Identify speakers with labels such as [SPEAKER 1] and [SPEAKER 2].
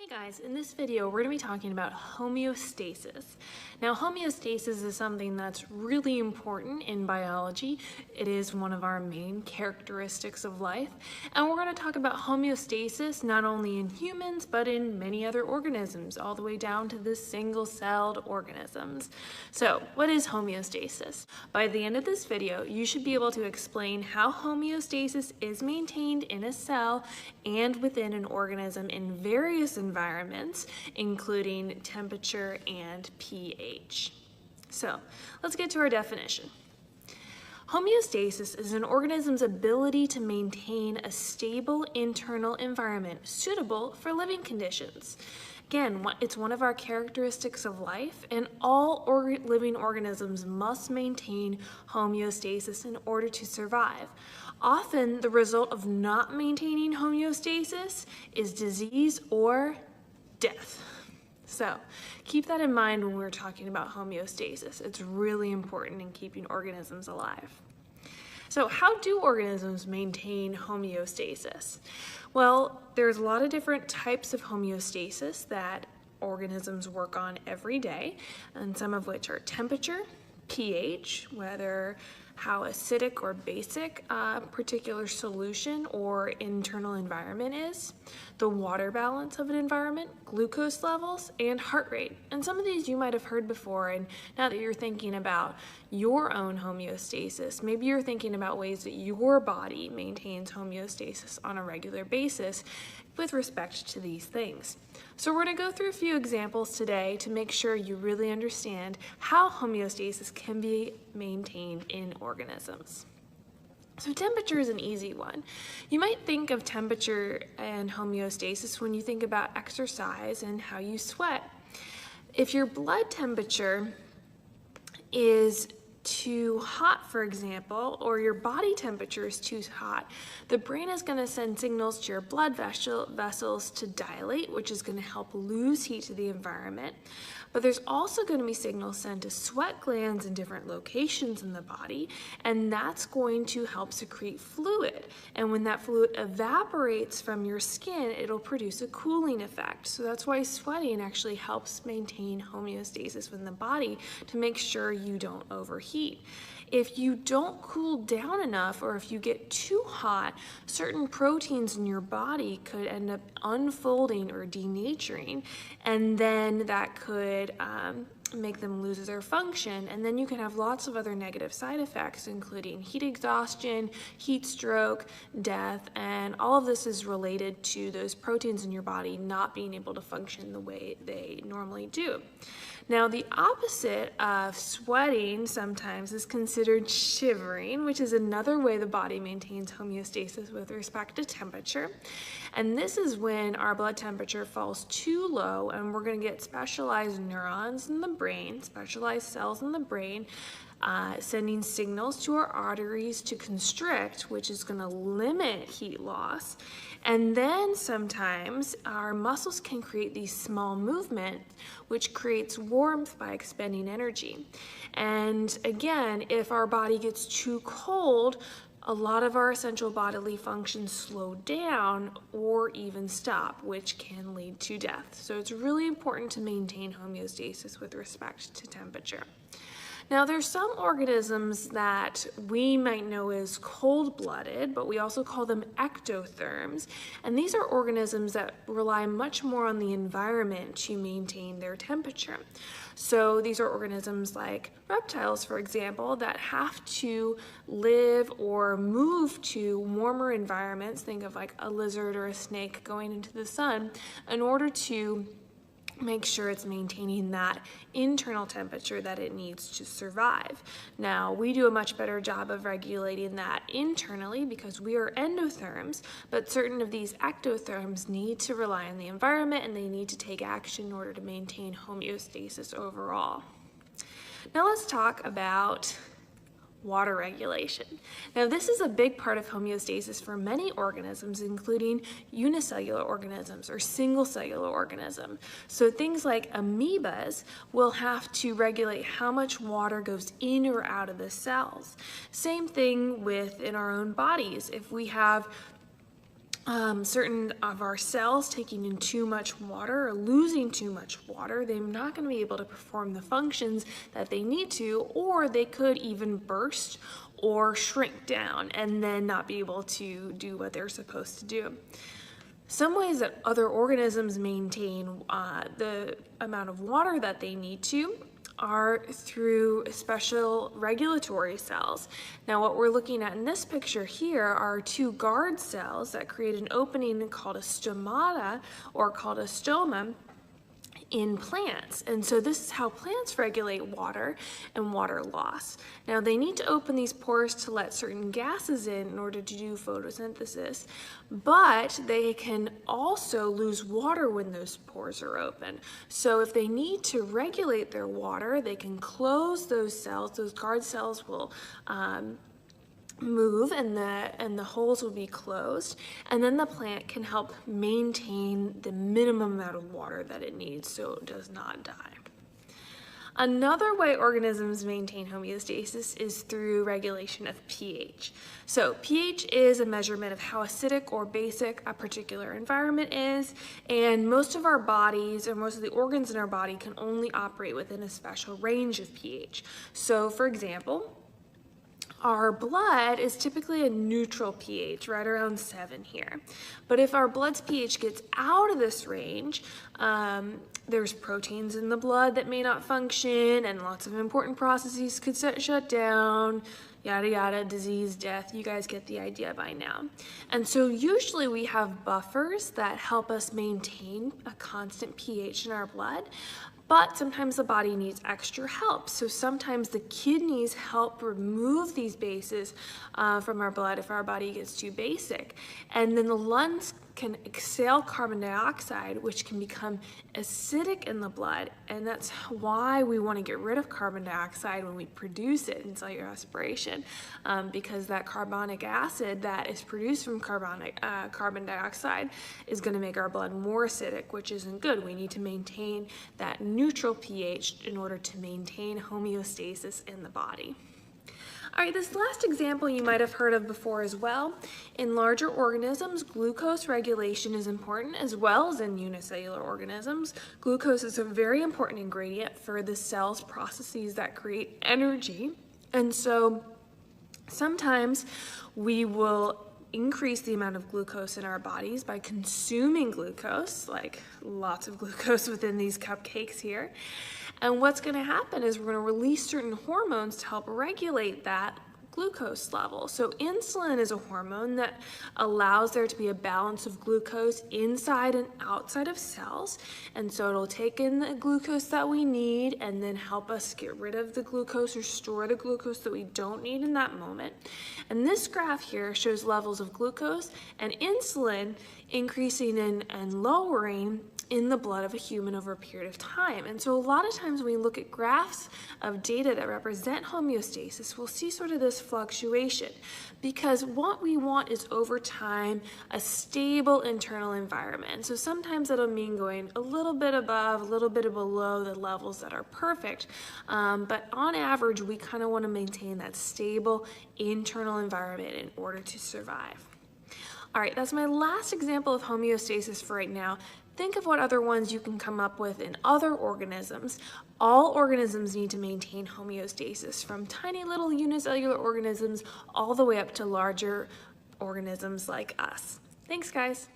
[SPEAKER 1] Hey guys, in this video we're going to be talking about homeostasis. Now homeostasis is something that's really important in biology. It is one of our main characteristics of life, and we're going to talk about homeostasis not only in humans but in many other organisms, all the way down to the single-celled organisms. So what is homeostasis? By the end of this video you should be able to explain how homeostasis is maintained in a cell and within an organism in various environments, including temperature and pH. So let's get to our definition. Homeostasis is an organism's ability to maintain a stable internal environment suitable for living conditions. Again, it's one of our characteristics of life, and all living organisms must maintain homeostasis in order to survive. Often, the result of not maintaining homeostasis is disease or death. So, keep that in mind when we're talking about homeostasis. It's really important in keeping organisms alive. So, how do organisms maintain homeostasis? Well, there's a lot of different types of homeostasis that organisms work on every day, and some of which are temperature, pH, whether how acidic or basic a particular solution or internal environment is, the water balance of an environment, glucose levels, and heart rate. And some of these you might have heard before, and now that you're thinking about your own homeostasis, maybe you're thinking about ways that your body maintains homeostasis on a regular basis with respect to these things. So we're going to go through a few examples today to make sure you really understand how homeostasis can be maintained in organisms. So temperature is an easy one. You might think of temperature and homeostasis when you think about exercise and how you sweat. If your blood temperature is too hot, for example, or your body temperature is too hot, the brain is going to send signals to your blood vessels to dilate, which is going to help lose heat to the environment. But there's also going to be signals sent to sweat glands in different locations in the body, and that's going to help secrete fluid. And when that fluid evaporates from your skin, it'll produce a cooling effect. So that's why sweating actually helps maintain homeostasis within the body to make sure you don't overheat. If you don't cool down enough, or if you get too hot, certain proteins in your body could end up unfolding or denaturing, and then that could make them lose their function, and then you can have lots of other negative side effects, including heat exhaustion, heat stroke, death, and all of this is related to those proteins in your body not being able to function the way they normally do. Now, the opposite of sweating sometimes is considered shivering, which is another way the body maintains homeostasis with respect to temperature. And this is when our blood temperature falls too low, and we're going to get specialized neurons in the brain, specialized cells in the brain, sending signals to our arteries to constrict, which is going to limit heat loss. And then sometimes our muscles can create these small movements, which creates warmth by expending energy. And again, if our body gets too cold, a lot of our essential bodily functions slow down or even stop, which can lead to death. So it's really important to maintain homeostasis with respect to temperature. Now, there's some organisms that we might know as cold-blooded, but we also call them ectotherms. And these are organisms that rely much more on the environment to maintain their temperature. So these are organisms like reptiles, for example, that have to live or move to warmer environments. Think of like a lizard or a snake going into the sun in order to make sure it's maintaining that internal temperature that it needs to survive. Now, we do a much better job of regulating that internally because we are endotherms, but certain of these ectotherms need to rely on the environment, and they need to take action in order to maintain homeostasis overall. Now let's talk about water regulation. Now, this is a big part of homeostasis for many organisms, including unicellular organisms or single cellular organisms. So things like amoebas will have to regulate how much water goes in or out of the cells. Same thing within our own bodies. If we have certain of our cells taking in too much water or losing too much water, they're not going to be able to perform the functions that they need to, or they could even burst or shrink down and then not be able to do what they're supposed to do. Some ways that other organisms maintain the amount of water that they need to are through special regulatory cells. Now what we're looking at in this picture here are two guard cells that create an opening called a stomata or called a stoma in plants. And so this is how plants regulate water and water loss. Now they need to open these pores to let certain gases in order to do photosynthesis, but they can also lose water when those pores are open. So if they need to regulate their water, they can close those cells. Those guard cells will move and the holes will be closed, and then the plant can help maintain the minimum amount of water that it needs so it does not die. Another way organisms maintain homeostasis is through regulation of pH. So pH is a measurement of how acidic or basic a particular environment is, and most of our bodies or most of the organs in our body can only operate within a special range of pH. So for example, our blood is typically a neutral pH, right around 7 here. But if our blood's pH gets out of this range, there's proteins in the blood that may not function, and lots of important processes could shut down, yada yada, disease, death. You guys get the idea by now. And so usually we have buffers that help us maintain a constant pH in our blood. But sometimes the body needs extra help. So sometimes the kidneys help remove these bases from our blood if our body gets too basic. And then the lungs can exhale carbon dioxide, which can become acidic in the blood. And that's why we want to get rid of carbon dioxide when we produce it in cellular respiration, because that carbonic acid that is produced from carbon dioxide is going to make our blood more acidic, which isn't good. We need to maintain that neutral pH in order to maintain homeostasis in the body. All right, this last example you might have heard of before as well. In larger organisms, glucose regulation is important, as well as in unicellular organisms. Glucose is a very important ingredient for the cell's processes that create energy. And so sometimes we will increase the amount of glucose in our bodies by consuming glucose, like lots of glucose within these cupcakes here. And what's going to happen is we're going to release certain hormones to help regulate that glucose level. So insulin is a hormone that allows there to be a balance of glucose inside and outside of cells. And so it'll take in the glucose that we need and then help us get rid of the glucose or store the glucose that we don't need in that moment. And this graph here shows levels of glucose and insulin increasing and lowering in the blood of a human over a period of time. And so a lot of times when we look at graphs of data that represent homeostasis, we'll see sort of this fluctuation, because what we want is over time a stable internal environment. And so sometimes that'll mean going a little bit above, a little bit below the levels that are perfect, but on average we kind of want to maintain that stable internal environment in order to survive. All right, that's my last example of homeostasis for right now. Think of what other ones you can come up with in other organisms. All organisms need to maintain homeostasis, from tiny little unicellular organisms all the way up to larger organisms like us. Thanks, guys.